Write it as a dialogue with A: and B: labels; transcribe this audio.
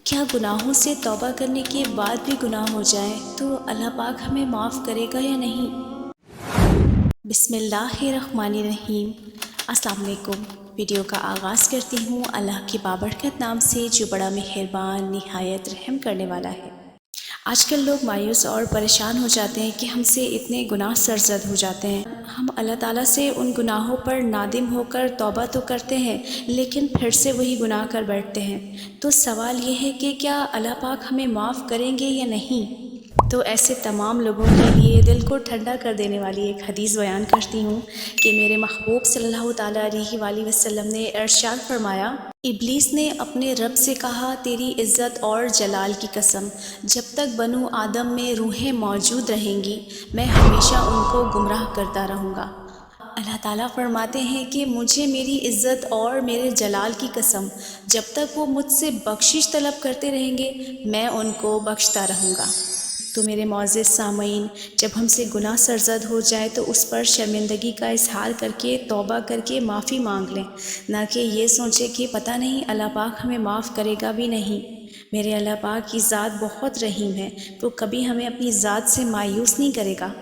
A: کیا گناہوں سے توبہ کرنے کے بعد بھی گناہ ہو جائیں تو اللہ پاک ہمیں معاف کرے گا یا نہیں؟ بسم اللہ الرحمن الرحیم۔ السلام علیکم۔ ویڈیو کا آغاز کرتی ہوں اللہ کے بابرکت نام سے جو بڑا مہربان نہایت رحم کرنے والا ہے۔ آج کل لوگ مایوس اور پریشان ہو جاتے ہیں کہ ہم سے اتنے گناہ سرزد ہو جاتے ہیں۔ ہم اللہ تعالیٰ سے ان گناہوں پر نادم ہو کر توبہ تو کرتے ہیں لیکن پھر سے وہی گناہ کر بیٹھتے ہیں۔ تو سوال یہ ہے کہ کیا اللہ پاک ہمیں معاف کریں گے یا نہیں؟ تو ایسے تمام لوگوں کے لیے دل کو ٹھنڈا کر دینے والی ایک حدیث بیان کرتی ہوں کہ میرے محبوب صلی اللہ تعالیٰ علیہ وآلہ وسلم نے ارشاد فرمایا، ابلیس نے اپنے رب سے کہا، تیری عزت اور جلال کی قسم، جب تک بنو آدم میں روحیں موجود رہیں گی میں ہمیشہ ان کو گمراہ کرتا رہوں گا۔ اللہ تعالیٰ فرماتے ہیں کہ مجھے میری عزت اور میرے جلال کی قسم، جب تک وہ مجھ سے بخشش طلب کرتے رہیں گے میں ان کو بخشتا رہوں گا۔ تو میرے معزز سامعین، جب ہم سے گناہ سرزد ہو جائے تو اس پر شرمندگی کا اظہار کر کے توبہ کر کے معافی مانگ لیں، نہ کہ یہ سوچیں کہ پتہ نہیں اللہ پاک ہمیں معاف کرے گا بھی نہیں۔ میرے اللہ پاک کی ذات بہت رحیم ہے، وہ کبھی ہمیں اپنی ذات سے مایوس نہیں کرے گا۔